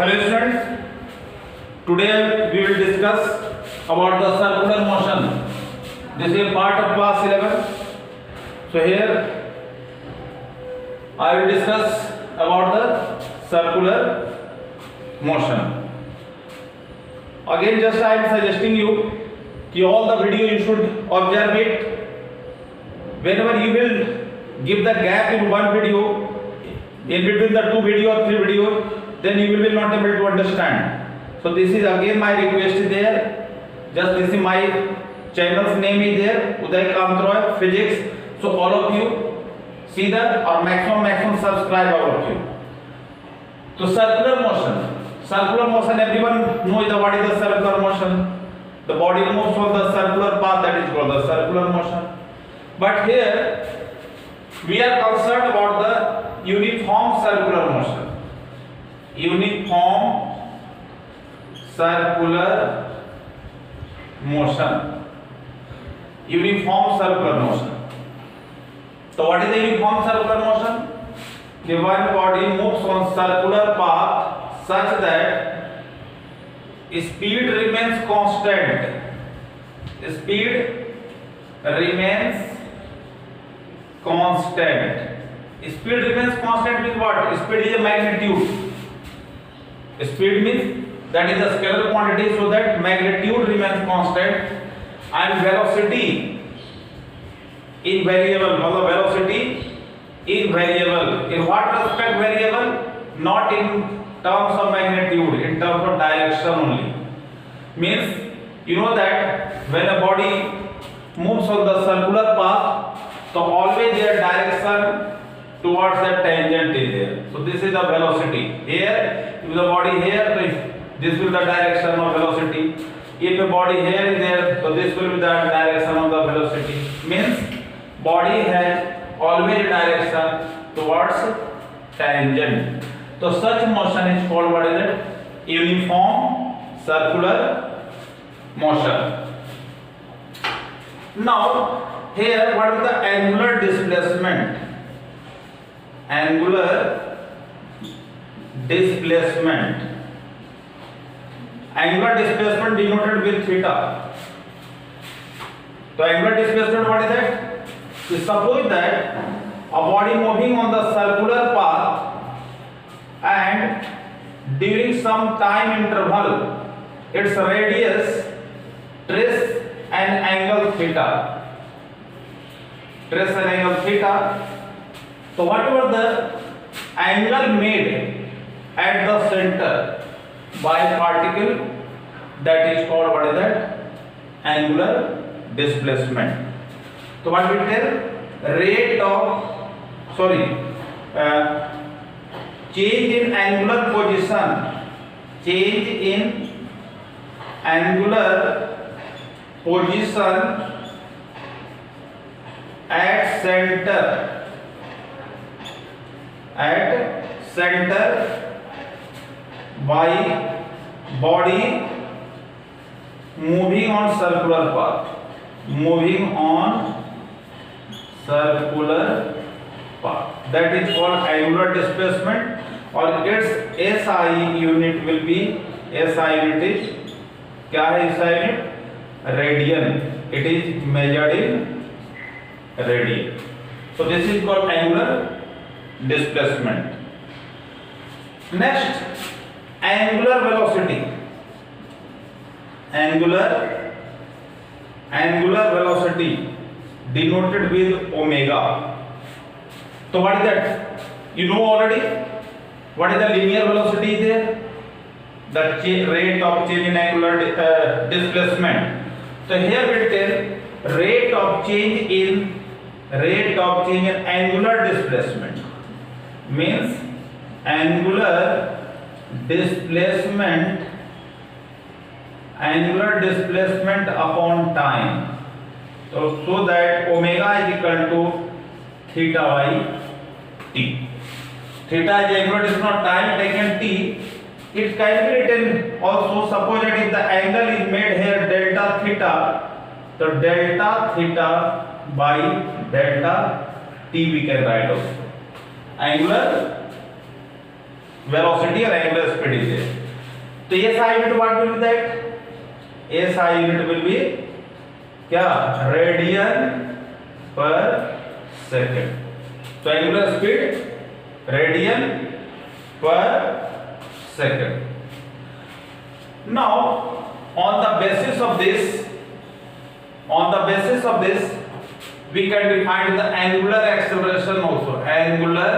Hello students, today we will discuss about the circular motion. This is part of class 11. So here I will discuss about the circular motion. Again just I am suggesting you कि all the video you should observe it. Whenever you will give the gap in one video, in between the two video or three video, then you will not able to understand. So this is again my request there. Just this is my channel's name is there, Uday Kantroy Physics. So all of you see the or maximum subscribe all of you. So circular motion everyone knows the what is the circular motion. The body moves on the circular path, that is called the circular motion. But here we are concerned about the uniform circular motion. Uniform circular motion. Uniform circular motion. So what is the uniform circular motion? The one body moves on circular path such that speed remains constant. Speed remains constant. Speed remains constant means what? Speed is a magnitude. Speed means that is a scalar quantity, so that magnitude remains constant and velocity is variable. Velocity is variable. In what respect variable? Not in terms of magnitude, in terms of direction only. Means you know that when a body moves on the circular path, so always their direction towards the tangent is there. So this is the velocity. Here, if the body here, this will be the direction of velocity. If a body here is there, so this will be the direction of the velocity. Means body has always direction towards tangent. So such motion is called what is it? Uniform circular motion. Now here what is the angular displacement? Angular displacement. Angular displacement denoted with theta. So angular displacement what is that? So suppose that a body moving on the circular path and during some time interval its radius trace an angle theta. Trace an angle theta. So whatever the angle made at the center by particle, that is called what is that? Angular displacement. So what we tell? Rate of change in angular position. Change in angular position at center. At center by body moving on circular path. Moving on circular path. That is called angular displacement, or its SI unit will be, SI unit is, क्या है SI unit? Radian. It is measured in radian. So this is called angular displacement. Next, angular velocity. Angular velocity denoted with omega. So what is that? You know already. What is the linear velocity there? The rate of change in angular displacement. So here we tell rate of change in angular displacement. Means angular displacement upon time. So that omega is equal to theta by t. Theta is angular displacement time taken t. It can be written also, suppose that if the angle is made here delta theta, so delta theta by delta t we can write also. Angular velocity or angular speed is there. तो SI unit what will be that? SI unit will be क्या? Radian पर second. तो angular speed radian पर second. Now on the basis of this we can define the angular acceleration also. Angular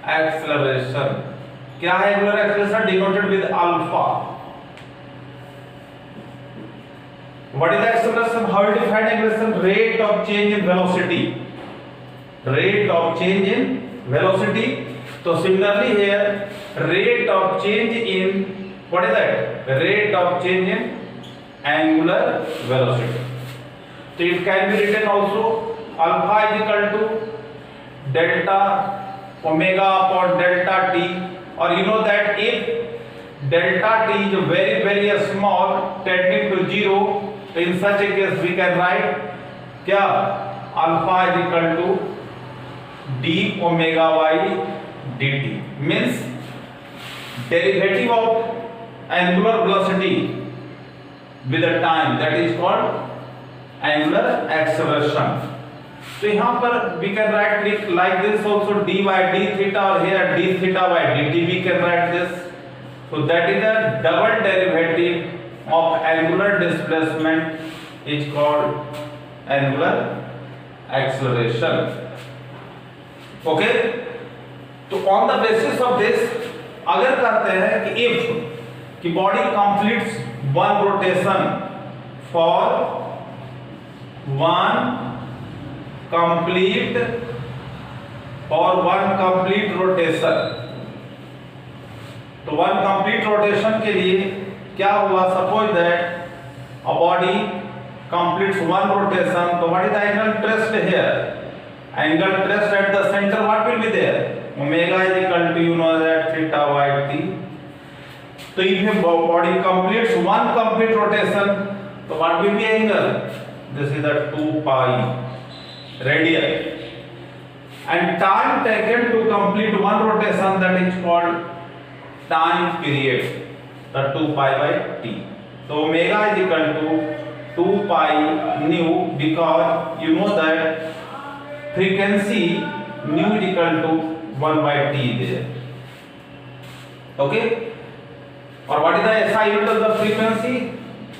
acceleration क्या है? angular acceleration denoted with alpha. What is the acceleration? How we define acceleration? Rate of change in velocity. Rate of change in velocity. So similarly here, rate of change in, what is that? Rate of change in angular velocity. So it can be written also alpha is equal to delta omega upon delta t, or you know that if delta t is very small tending to 0, so in such a case we can write क्या? alpha is equal to d omega y dt, means derivative of angular velocity with the time, that is called angular acceleration. So यहाँ पर we can write like this also, dy d theta, or here d theta by dt we can write this. So that is a double derivative of angular displacement is called angular acceleration. Okay? तो on the basis of this अगर कहते हैं कि if कि body completes one rotation for one complete rotation, तो one complete rotation के लिए क्या हुआ? Suppose that a body completes one rotation, so what is the angle traced here? Angle traced at the center, what will be there? Omega is equal to, you know that, theta by t. So if a body completes one complete rotation, so what will be angle? This is the 2 pi radian. And time taken to complete one rotation, that is called time period, the 2 pi by t. So omega is equal to 2 pi nu, because you know that frequency nu is equal to 1 by t there. Okay? Or what is the SI unit of the frequency?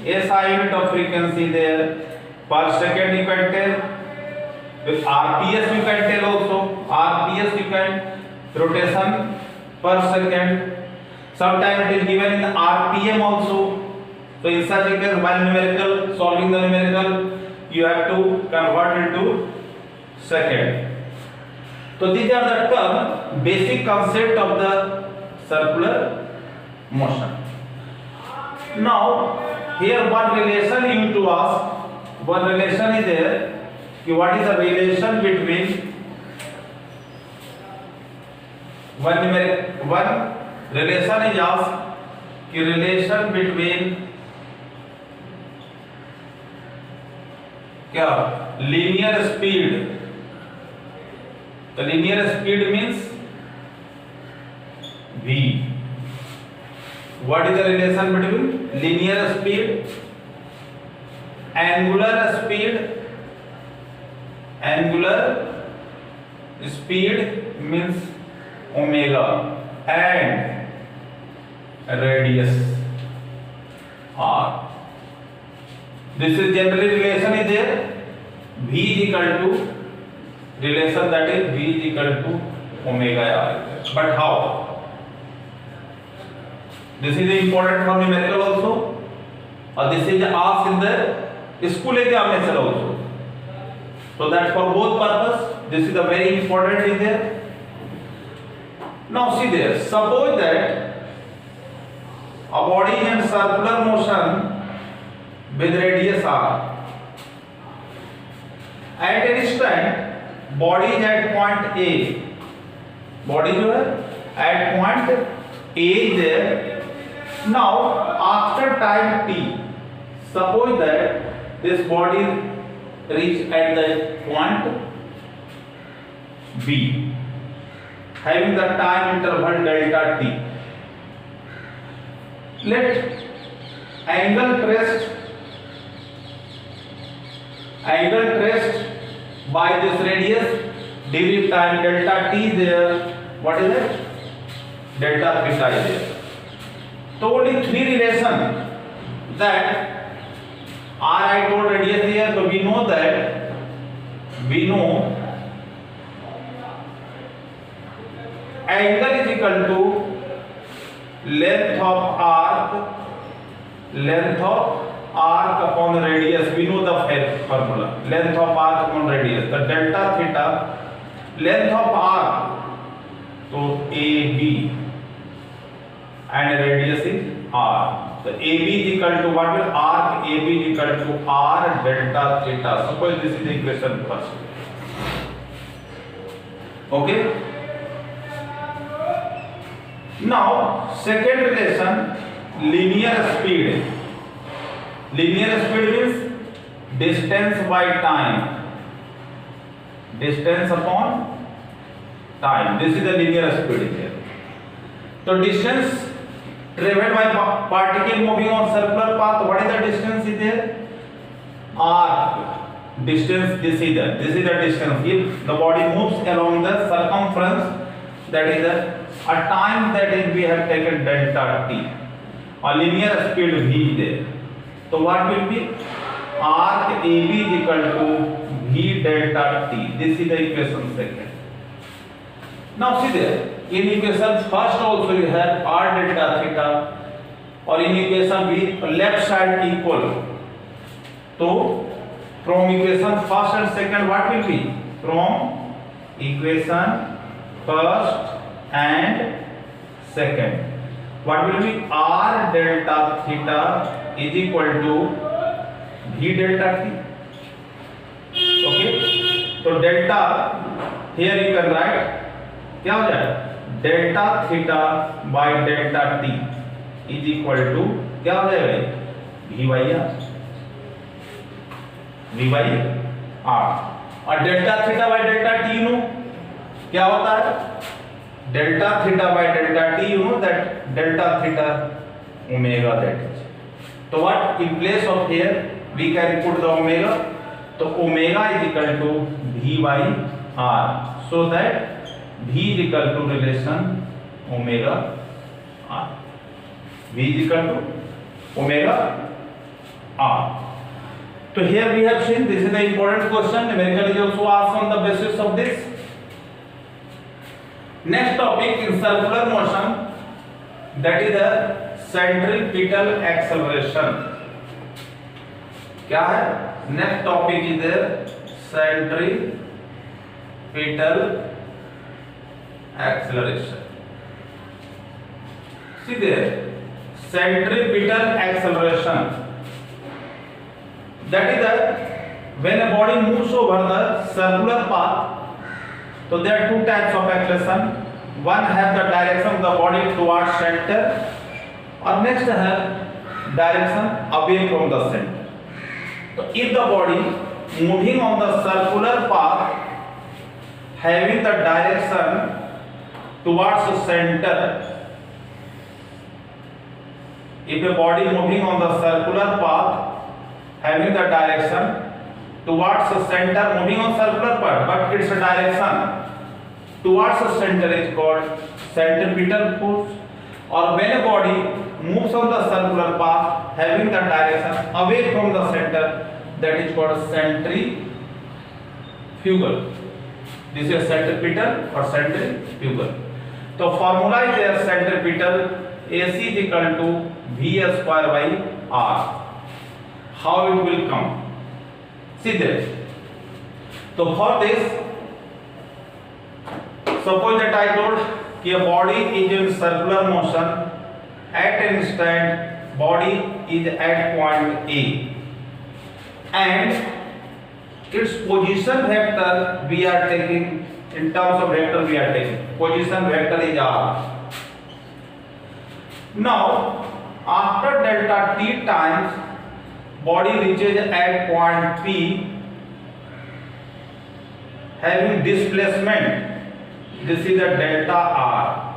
SI unit of frequency there, per second you can tell. With RPS you can tell also. RPS you can, rotation per second. Sometimes it is given in RPM also. So in such a case, while numerical, solving the numerical, you have to convert it to second. So these are the term, basic concept of the circular motion. Now here one relation you to ask, one relation is there. What is the relation between one relation is asked, relation between क्या? Linear speed. The linear speed means v. What is the relation between linear speed, angular speed? Angular speed means omega and radius r. This is generally relation is there. V is equal to relation, that is V is equal to omega r. But how? This is important for numerical also, or this is asked in the school examination also. So that for both purpose, this is a very important is there. Now see there, suppose that a body in circular motion with radius r. At an instant, body is at point A. Body जो है at point A is there. Now after time t, suppose that this body reach at the point B, having the time interval delta t. let angle traced by this radius during time delta t there. What is it? Delta theta is there. So only three relation that r I told radius here. So we know angle is equal to length of arc upon radius. We know the formula, length of arc upon radius. The delta theta, length of arc, so AB, and radius is r. So AB is equal to what will arc AB is equal to r delta theta. Suppose this is the equation first. Okay. Now second relation, linear speed. Linear speed means distance by time. Distance upon time. This is the linear speed here. So distance traveled by particle moving on circular path. What is the distance is there? Arc. Distance, this is the distance. If the body moves along the circumference, that is a time that is we have taken delta t. A linear speed v there. So what will be? Arc AB is equal to v delta t. This is the equation second. Now see there. In equation first also you have r delta theta, or in equation b left side equal. So from equation first and second what will be? From equation first and second, what will be? R delta theta is equal to v delta t. Okay, so delta here you can write क्या हो जाएगा? Delta theta by delta T is equal to क्या हो जाएगा? V by R. और delta theta by delta T no क्या होता है? Delta theta by delta T you know that delta theta omega that is. तो what in place of here we can put the omega. तो omega is equal to V by R. So that V is equal to relation omega r. V is equal to omega r. So here we have seen this is the important question. Numerical is also asked on the basis of this. Next topic in circular motion, that is the centripetal acceleration. क्या है? Next topic is the centripetal acceleration. See there, centripetal acceleration. That is that when a body moves over the circular path, so there are two types of acceleration. One has the direction of the body towards center, or next has direction away from the center. So if the body moving on the circular path having the direction towards the center, if a body moving on the circular path having the direction towards the center, moving on circular path but its direction towards the center is called centripetal force. Or when a body moves on the circular path having the direction away from the center, that is called centrifugal. This is centripetal or centrifugal. So formula is there, centripetal AC is equal to V square by R. How it will come? See there. So for this, suppose that I told कि a body is in circular motion at an instant, body is at point A, and its position vector we are taking. In terms of vector we are taking position vector is r. Now after delta t times body reaches at point P having displacement, this is a delta r.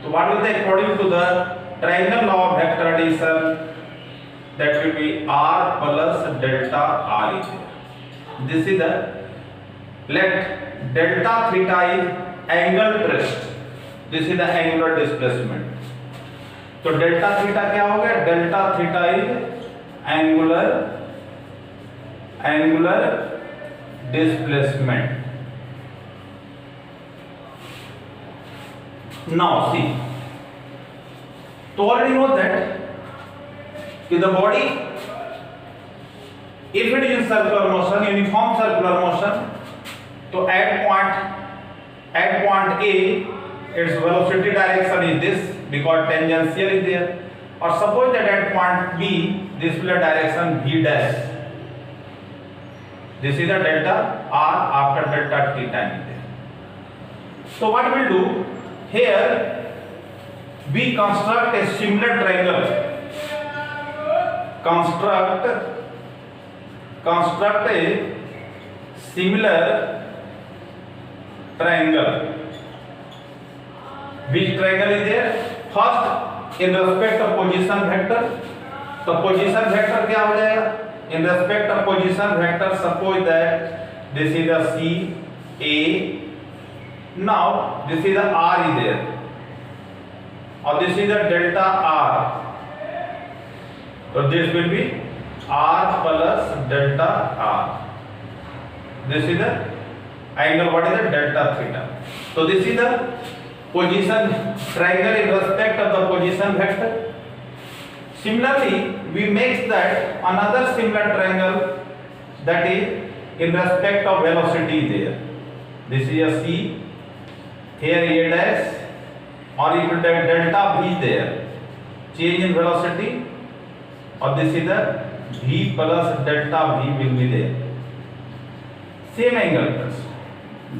So what will be according to the triangle law of vector addition? That will be r plus delta r is there. This is the, let delta theta is angle rest. This is the angular displacement. तो delta theta क्या हो गया? Delta theta is angular displacement. Now see, तो already know that कि the body, if it is in circular motion, uniform circular motion, तो at point A its velocity direction is this because tangential is there, or suppose that at point B this will be direction v dash. This is the delta r after delta t time is there. So what we will do here, we construct a similar triangle. Construct a similar triangle. Which triangle is there? First, in respect of position vector. तो position vector क्या हो जाएगा? In respect of position vector, suppose that this is the C A. Now this is the R is there, or this is the delta R. So this will be R plus delta R. This is the angle. What is the delta theta? So this is the position triangle in respect of the position vector. Similarly, we make that another similar triangle, that is in respect of velocity there. This is a C, here A dash, or if delta V there, change in velocity, or this is the V plus delta V will be there. Same angle plus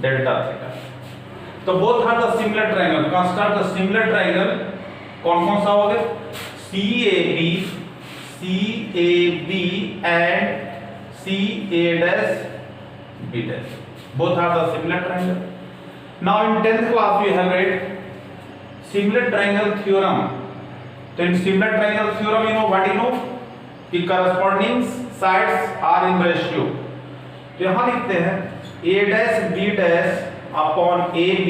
delta theta. तो both are the similar triangle. Construct the similar triangle. कौन सा हो गया? CAB and CA dash B dash. Both are the similar triangle. Now in 10th class we have read similar triangle theorem. So in similar triangle theorem, you know what you know? कि corresponding sides are in ratio. तो यहाँ लिखते हैं A dash B dash upon AB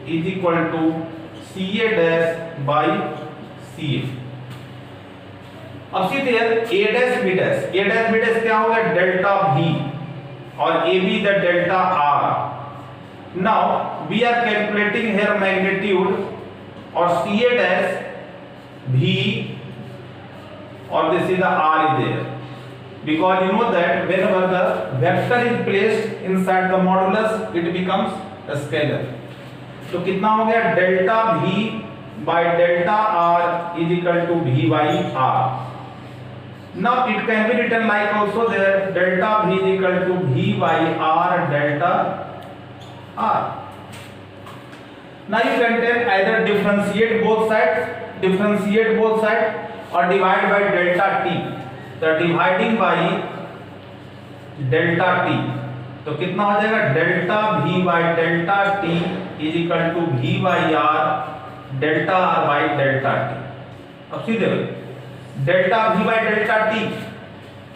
is equal to CA dash by CA. अब सीधे A dash B dash क्या होगा? Delta V और AB the delta R. Now we are calculating here magnitude or CA dash V, or this is the R is there, because you know that whenever the vector is placed inside the modulus it becomes a scalar. तो कितना हो गया? Delta V by delta R is equal to V by R. Now it can be written like also there, delta V is equal to V by R delta R. Now you can either differentiate both sides or divide by delta t. So dividing by delta t, तो कितना हो जाएगा? Delta V by delta t is equal to V by R delta R by delta t. अब सीधे delta V by delta t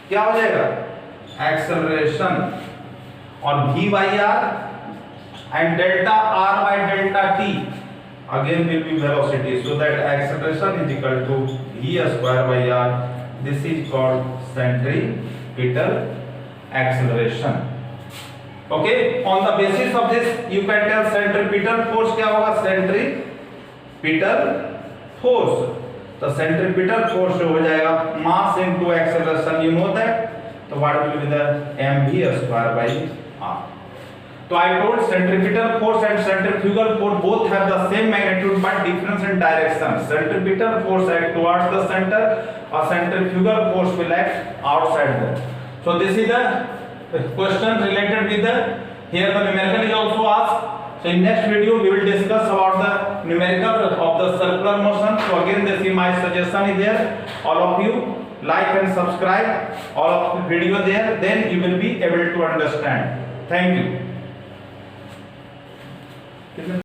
क्या हो जाएगा? Acceleration, और V by R and delta R by delta t again will be velocity, so that acceleration is equal to V square by R. This is called centripetal acceleration. Okay, on the basis of this you can tell centripetal force क्या होगा? centripetal force. तो centripetal force हो जाएगा mass into acceleration, you know that. So what will be the mv square by R. So I told centripetal force and centrifugal force both have the same magnitude but difference in direction. Centripetal force act towards the center, or centrifugal force will act outside there. So this is the question related with the, here the numerical is also asked. So in next video we will discuss about the numerical of the circular motion. So again this is my suggestion is there. All of you like and subscribe all of the video there, then you will be able to understand. Thank you.